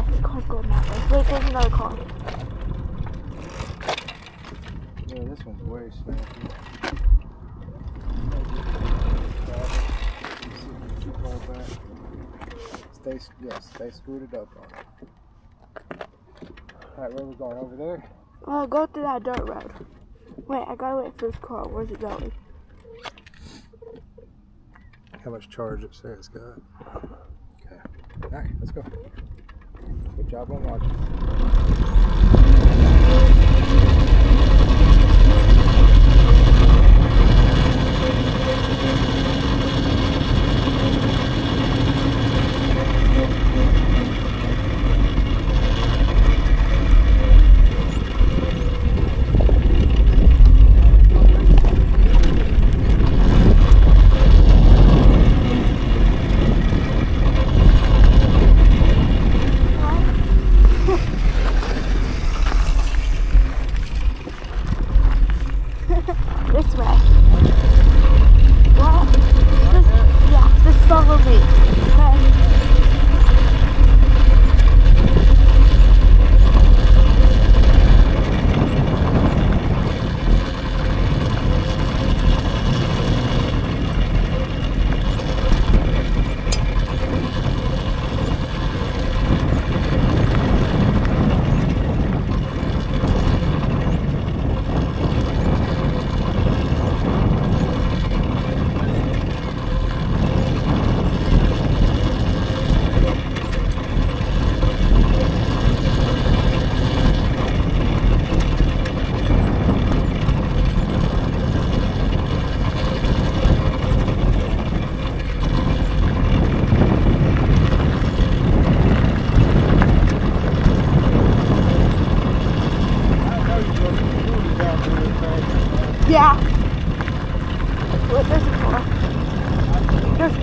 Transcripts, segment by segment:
Yeah, the car's going that way. Wait, there's another car. Yeah, this one's way snappy. Too far back. Stay scooted up on it. Alright, where we going? Over there? Go through that dirt road. Wait, I gotta wait for this car. Where's it going? How much charge it says it's got. Okay. Alright, let's go. Good job on watching. This way. What? Just follow me. Okay. Yeah. Wait, there's a car. There's...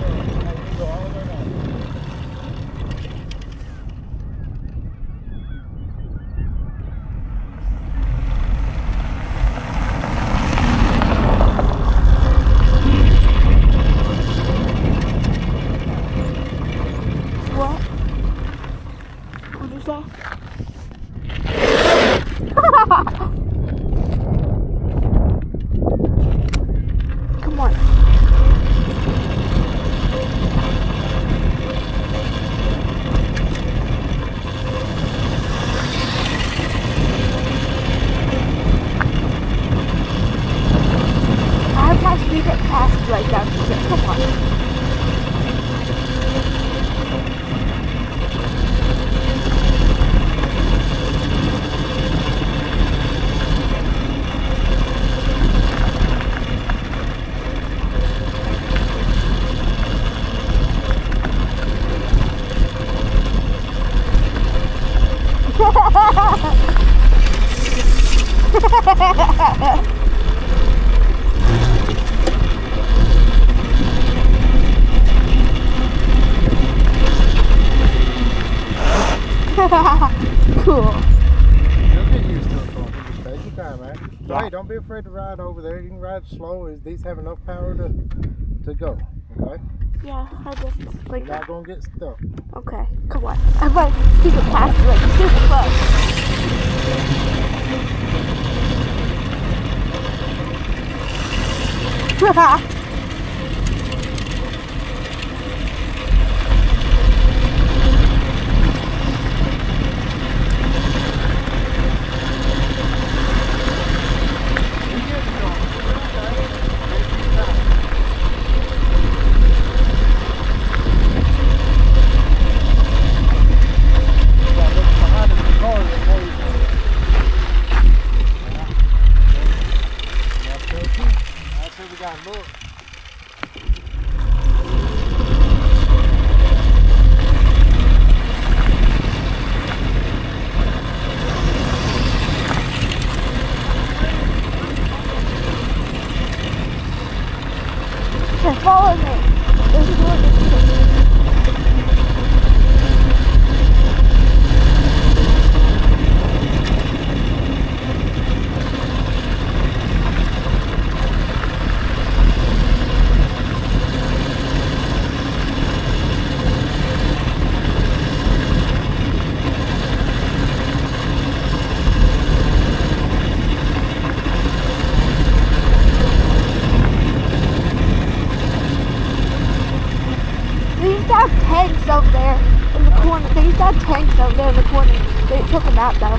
What? What'd you say? Come on. I have my secret task right down here. Come on. Cool. You'll get used to it, Cole. Just take your time, man. Yeah. Hey, don't be afraid to ride over there. You can ride slow. These have enough power to go. Okay? Yeah, I just like You're not that. gonna get stuck. Okay, come on. I have my secret task like super close. Look. Okay, follow me. There's more to see. in the corner. They took him out though.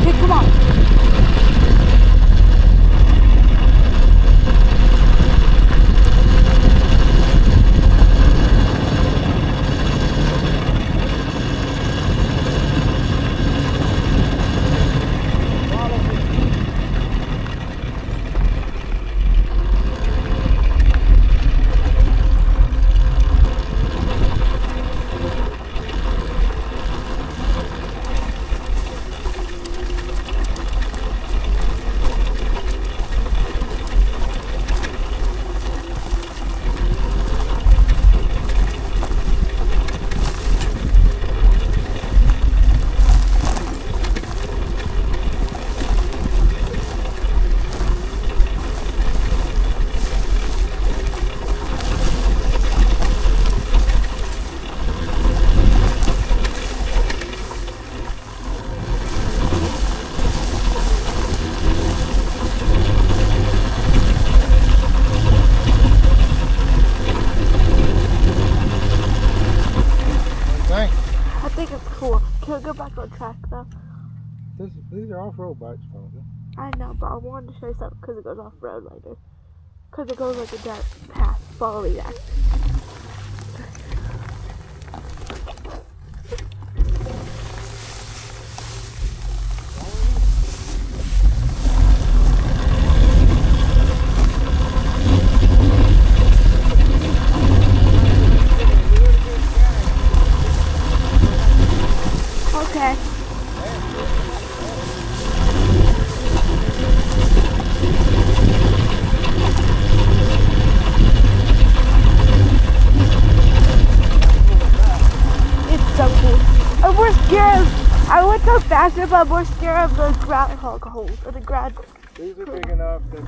Okay, come on. I think it's cool. Can we go back on track though? These are off-road bikes, probably. I know, but I wanted to show you something because it goes off road later. Because it goes like a dirt path. Follow me there. Okay. It's so cool. And we're scared. I went so faster, but we're scared of the groundhog holes or the ground. These are big enough that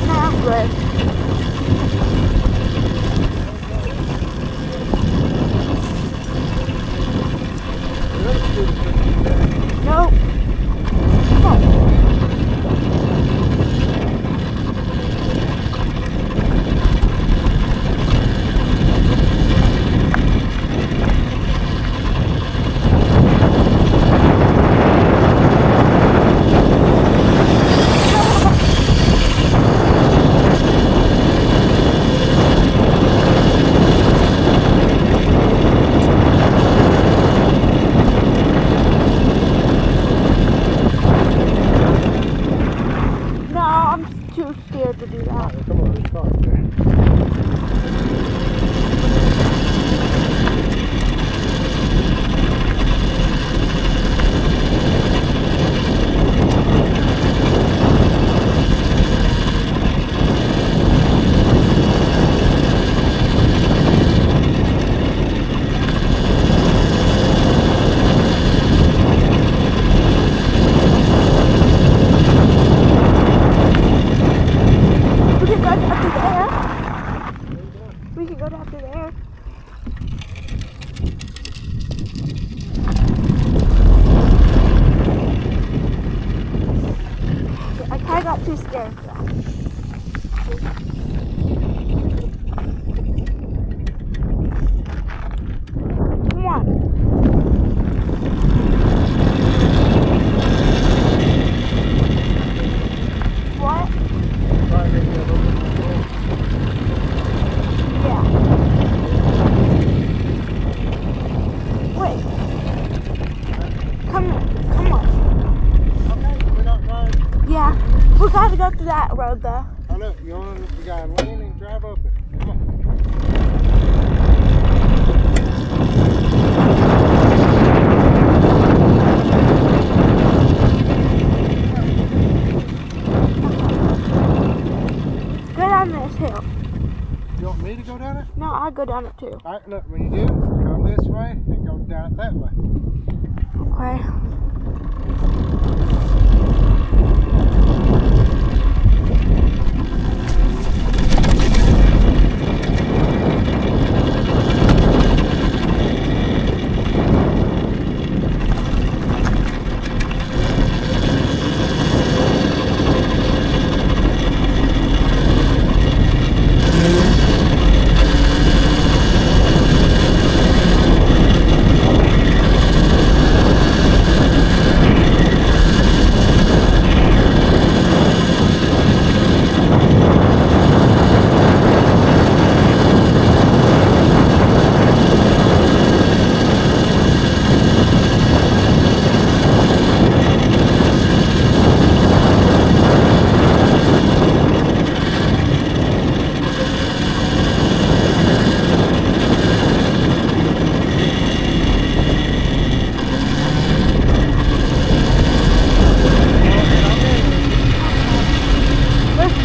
Tablet. Nope. Come on. No, I'm too scared to do that. come on, let's talk there. We can go down through there. We can go down through there. I kind of got too scared for that. Come on. What? Try to make that open. Yeah. Wait. Come on. Okay, we're not going. Yeah. We gotta go through that road though. go down it? No, I go down it too. Alright, look, when you do, come this way and go down it that way. Okay.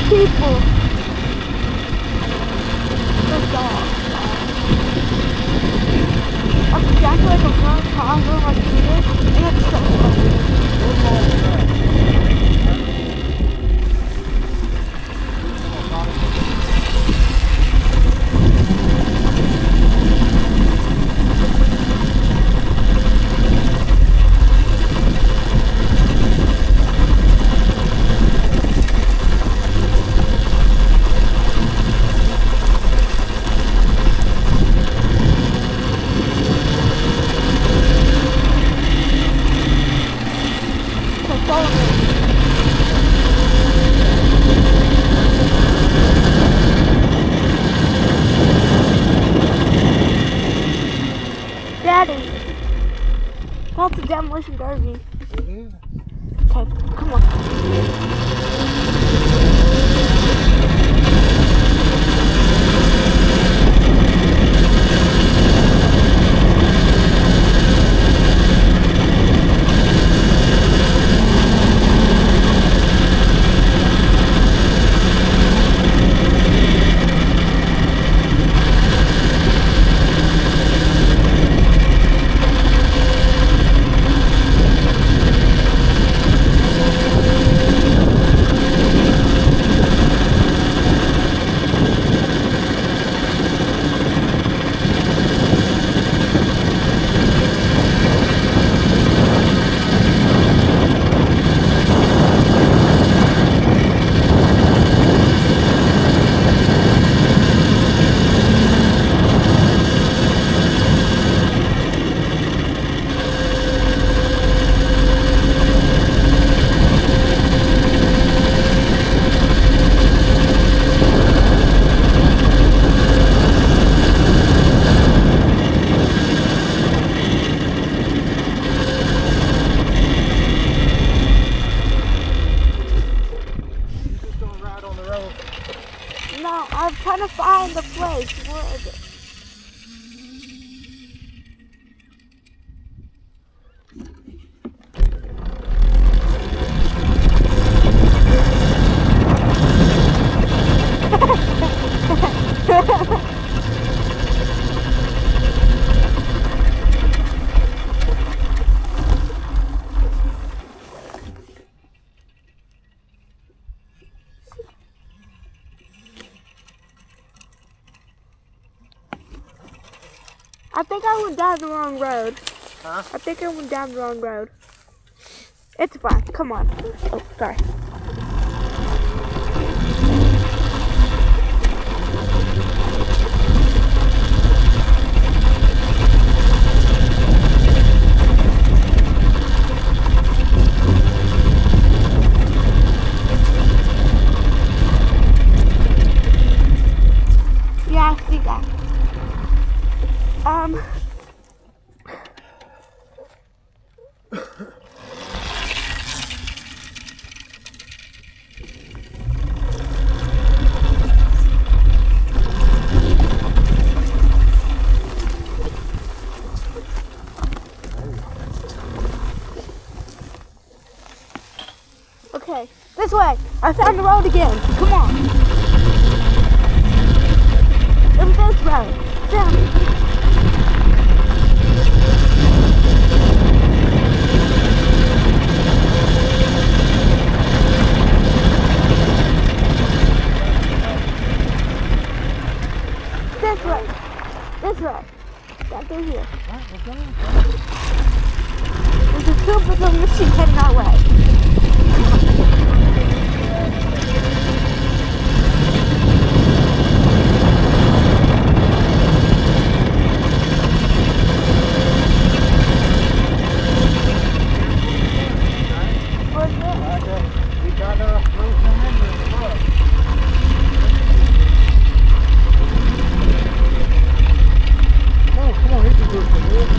People. The dog. That's exactly like a front Congo like Peter, and it's so funny. Daddy, that's a demolition derby. It is. Okay, come on. No, I'm trying to find the place. Where is it? I think I went down the wrong road. Huh? I think I went down the wrong road. It's fine. Come on. Oh, sorry. Yeah, I see that. Okay, this way. I found the road again. Come on. way. This way. Down through here. Alright, let's go. There's a tube with a machine heading our way. Where's it? We got to move some in there. Look. Oh, come on, hit the roof, dude.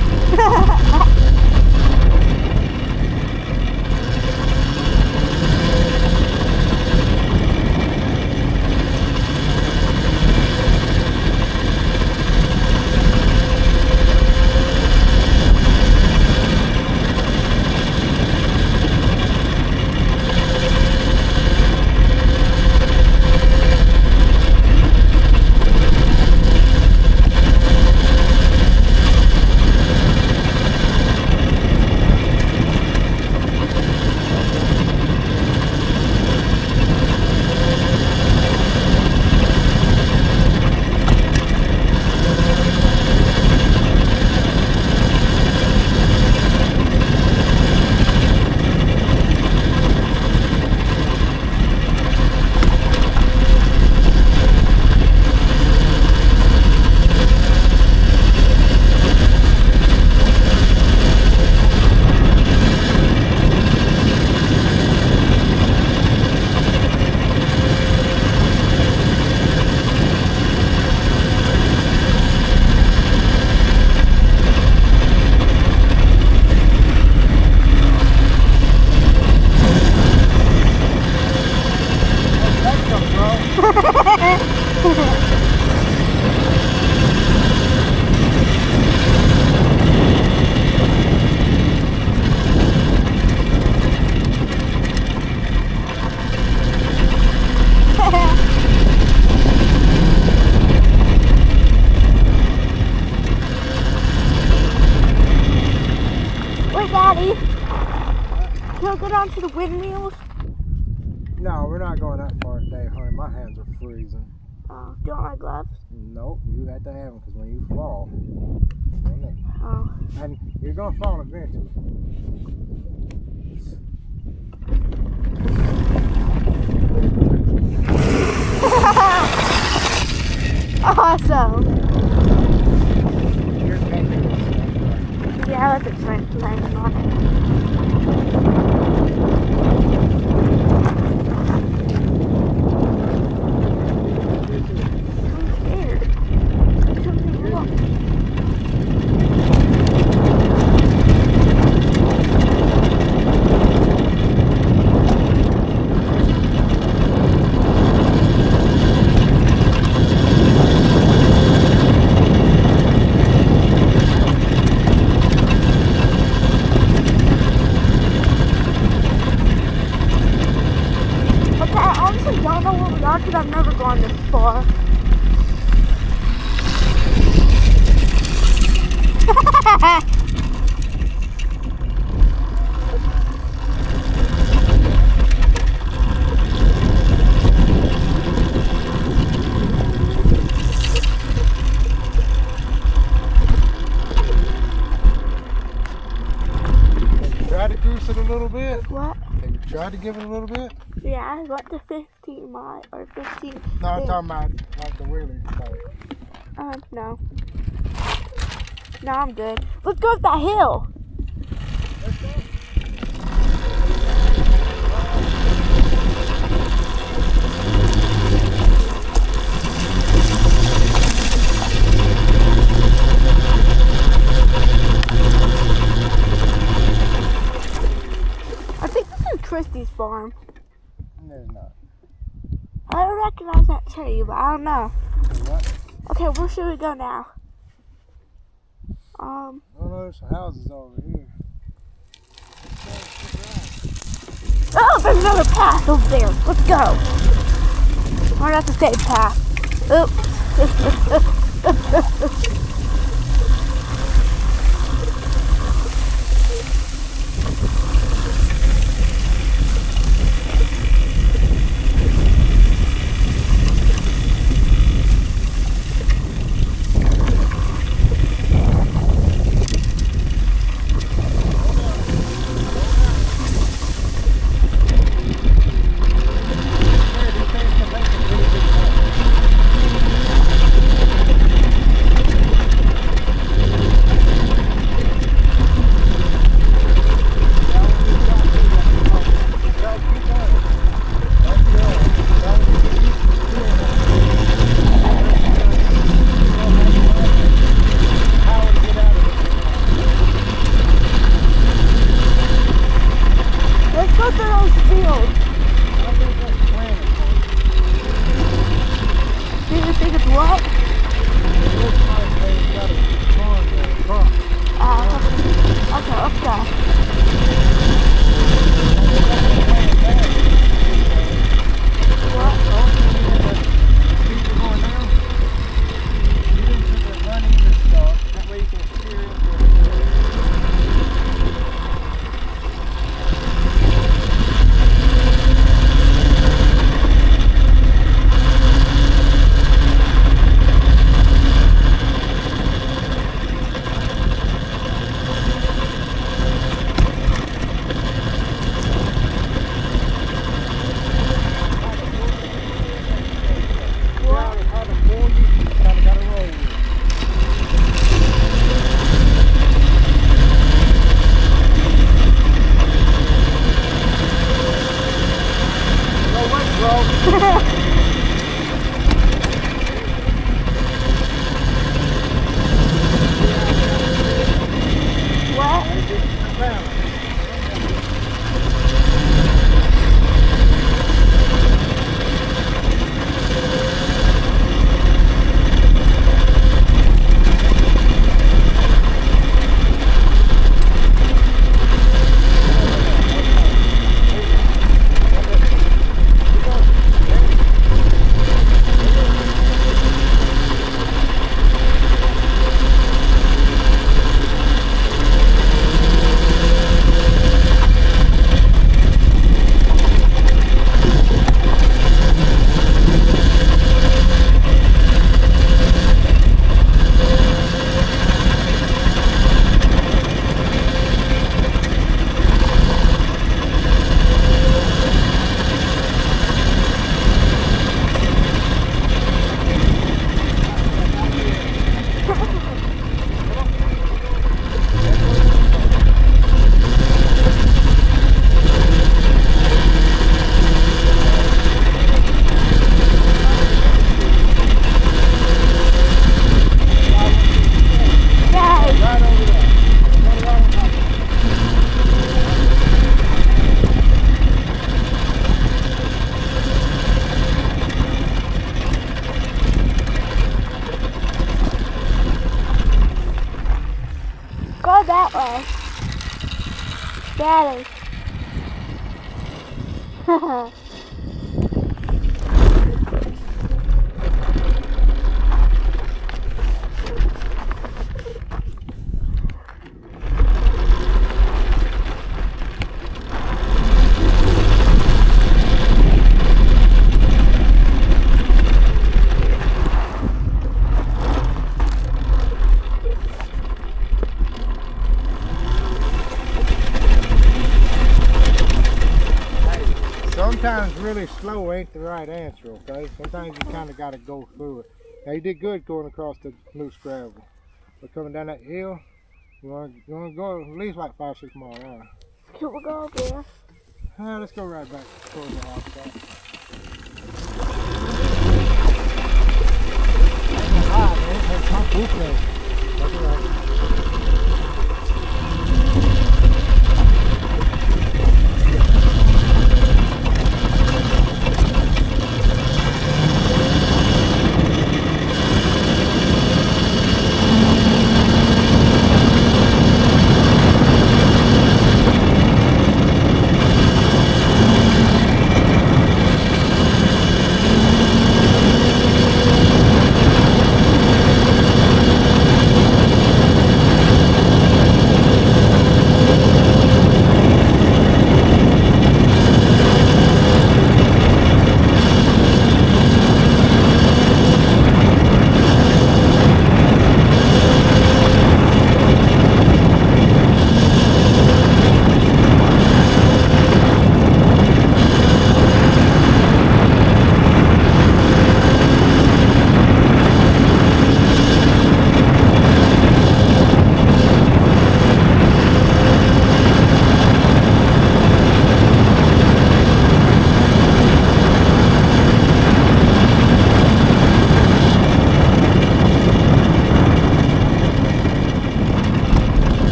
Daddy, can we go down to the windmills? No, we're not going that far today, honey. My hands are freezing. Oh, do you want my gloves? Nope, you have to have them because when you fall, Oh. and you're going to fall eventually. Awesome. Here's that. Yeah, I like the train landing on it. I'm scared. There's something wrong. Okay, I honestly don't know where we are because I've never gone this far. Try to goose it a little bit. What? Have you tried to give it a little bit? Yeah, I went to 15 miles or 15. No, I'm talking about like the wheelie part. No. No, I'm good. Let's go up that hill. Let's go. I think this is Christy's farm. There's not. I don't recognize that tree, but I don't know. What? Okay, where should we go now? Oh no, there's some houses over here. Oh, there's another path over there. Let's go. We're not the same path. Oops. go that way. Daddy. Sometimes really slow ain't the right answer, okay? Sometimes you kind of got to go through it. Now you did good going across the loose gravel. But coming down that hill, you want to go at least like 5-6 miles an hour. Can we go up there? Let's go right back towards the hot spot. That's hot, man. That's hot buffet. That's all right.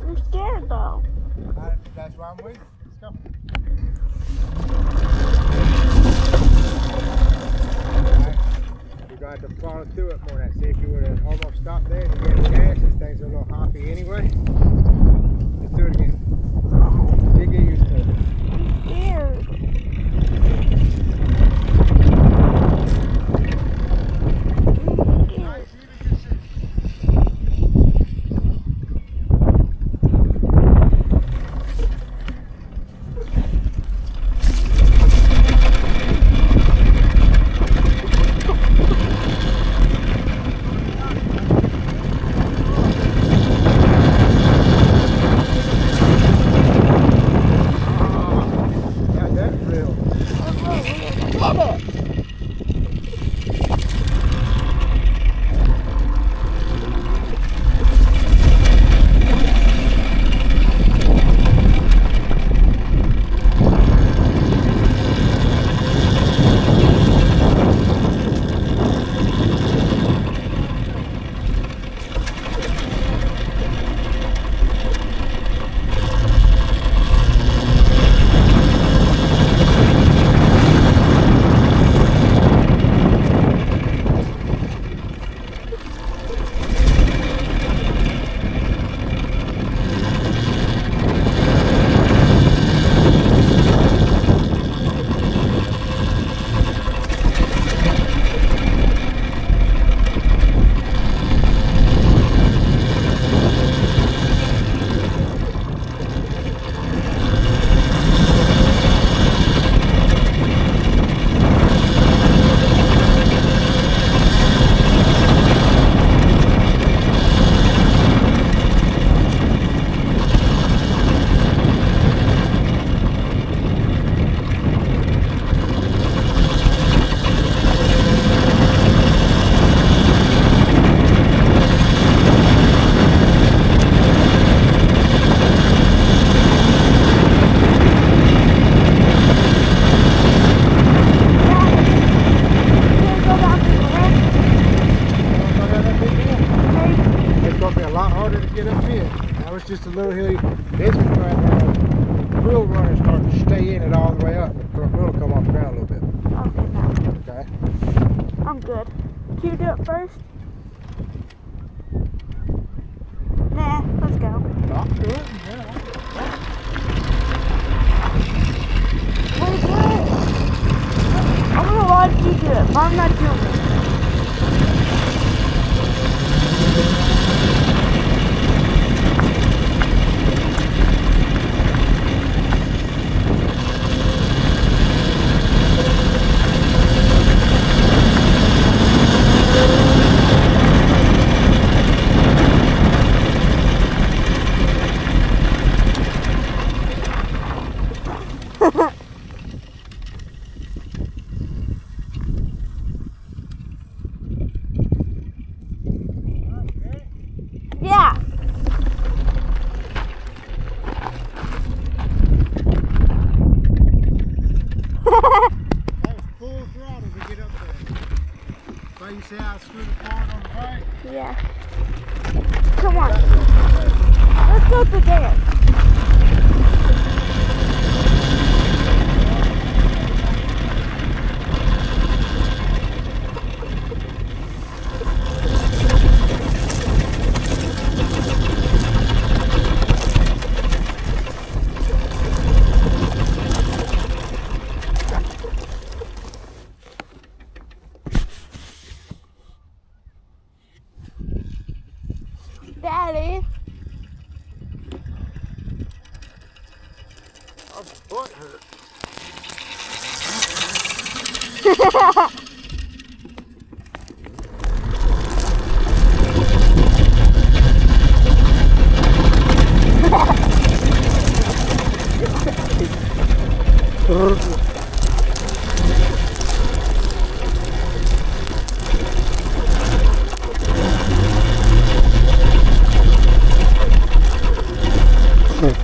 I'm scared though. That's why I'm waiting. Let's go. You're going to have to follow through it more than that. See if you would have almost stopped there and you get gas. These things are a little hoppy anyway. Let's do it again. You get used to it. I'm scared. it's just a little hilly. This is when real runners start to stay in it all the way up. The wheel will come off the ground a little bit. Okay, now. Okay. I'm good. Can you do it first? Nah, let's go. I'll do it. Yeah. Wait, what? I'm gonna watch you do it, but I'm not doing it. Yeah. That was full throttle to get up there. So you see how I screwed it forward on the bike? Yeah. Come on. Let's go to there. Daddy. My foot hurt.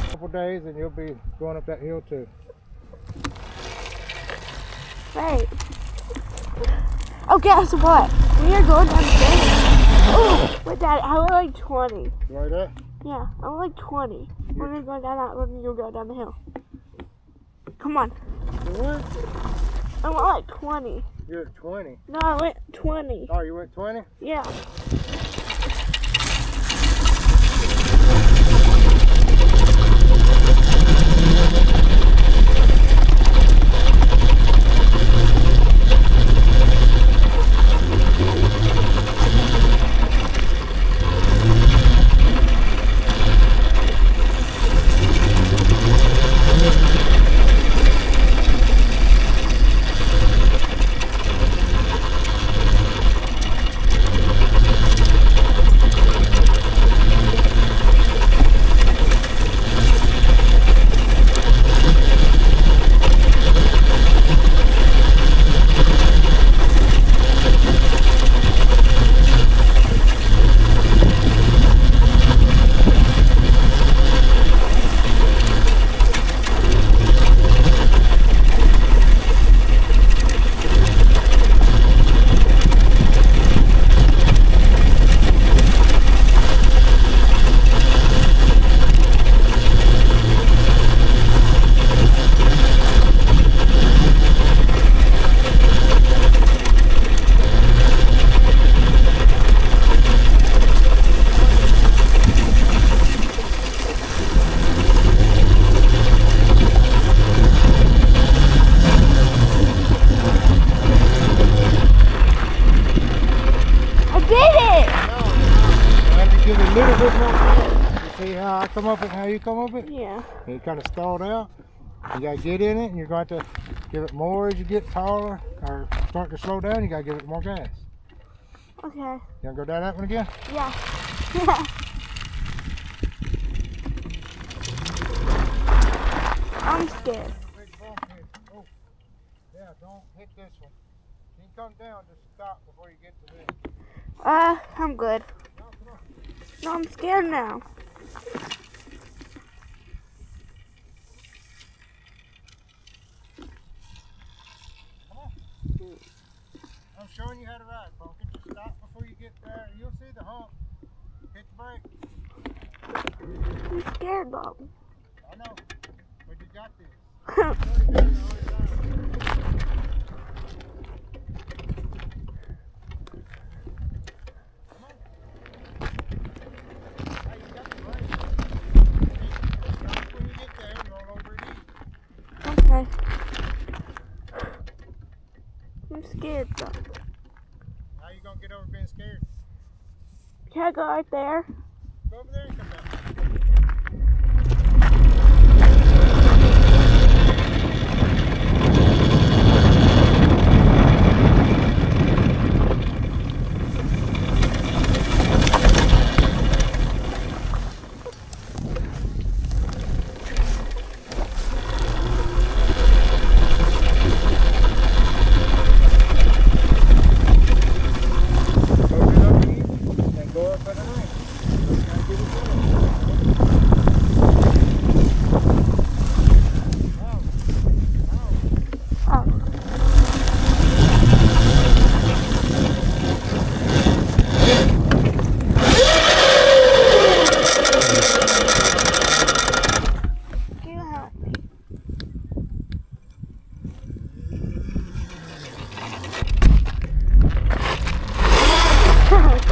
Couple days and you'll be going up that hill too. Wait. Oh, guess what? We are going down the stairs. Oh, wait, Daddy, I was like 20. Like that? Yeah, I'm like 20. We're gonna go down that road and you'll go down the hill. Come on. You what? I went like 20. You're at 20. No, I went 20. Oh, you went 20? Yeah. Give it a little bit more power. You see how I come up with how you come up with it? Yeah. And you kind of stalled out. You got to get in it and you're going to give it more as you get taller or start to slow down. You got to give it more gas. Okay. You want to go down that one again? Yeah. Yeah. I'm scared. Oh, yeah, don't hit this one. You can come down, just stop before you get to this. I'm good. No, come on. No, I'm scared now. Come on. I'm showing you how to ride, Pumpkin. Just stop before you get there. You'll see the hump. Hit the brake. I'm scared though. I know, but you got this. Okay. I'm scared though. How you gonna get over being scared? Can I go right there? Go over there and come back.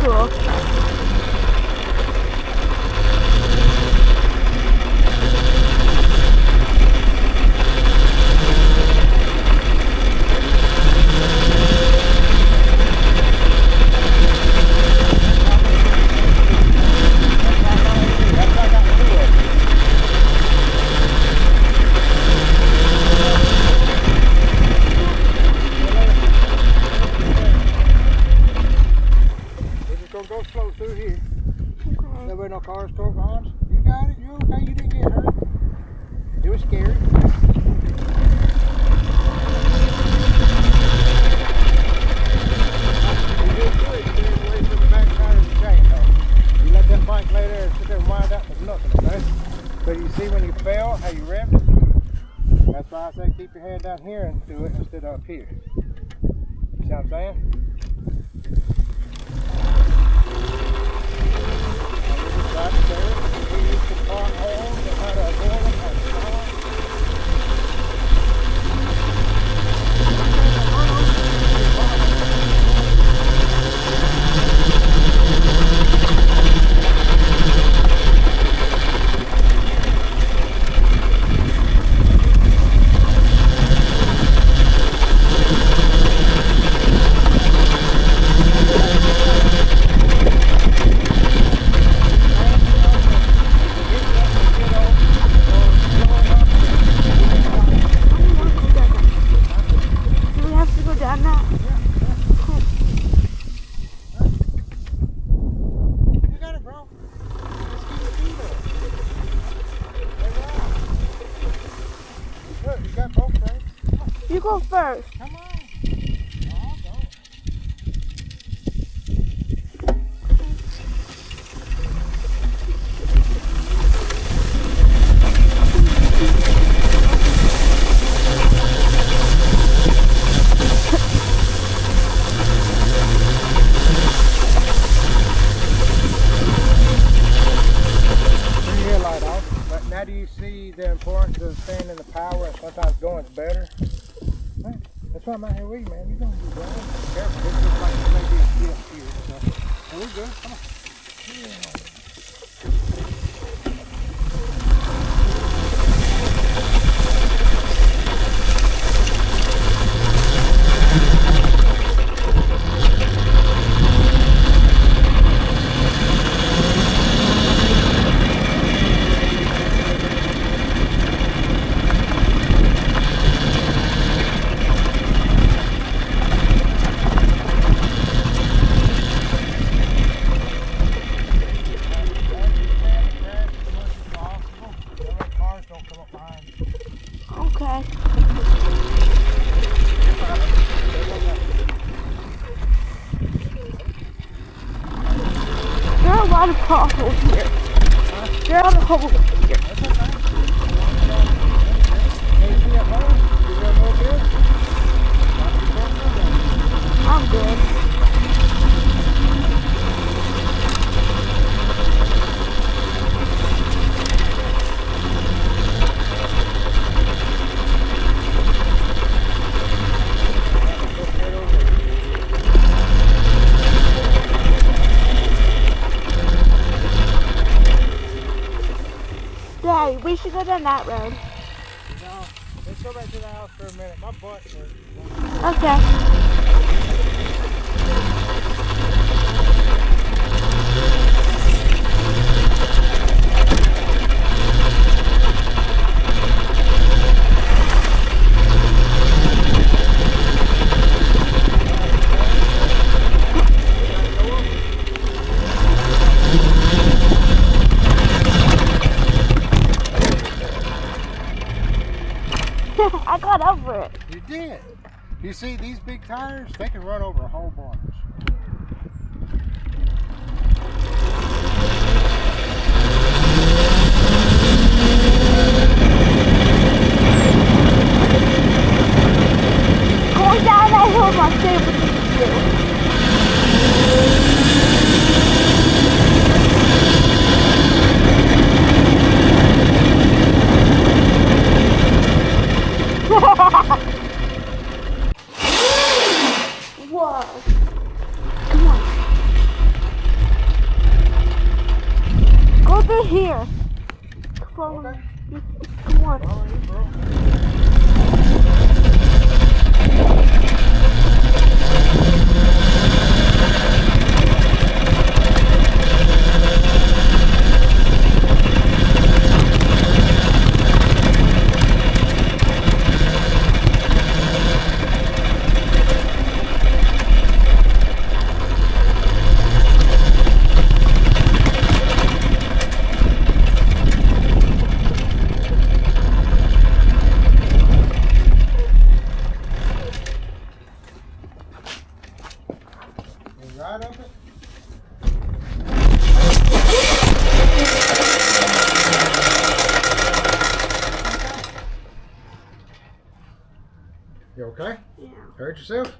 Cool. Go slow through here. Okay. There were no cars, truck lines. You got it. You're okay. You didn't get hurt. It was scary. You did good. You did away from the back tire of the chain, though. You let that bike lay there and sit there and wind up with nothing, okay? But you see when you fell, how you revved it? That's why I say keep your hand down here and do it instead of up here. You see what I'm saying? Right there, we use the potholes and how to avoid them, how to stop. You go first. Come on. Now do you see the importance of staying in the power and sometimes going better? Right. That's why I'm out here with you, man. You're going to do well. Careful. This looks like it's going to be a dip here. So we're good. Come on. Yeah. Okay. There are a lot of potholes here. There are a lot of holes here. I'm good. Yeah, we should go down that road. No, let's go back to the house for a minute. My butt hurts. Okay. I got over it. You did. You see these big tires? They can run over a whole bunch. Going down that hill is my favorite thing to do. Whoa. Come on. Go through here. Follow me. Come on. Follow you, bro. Right up it. You okay? Yeah. Hurt yourself?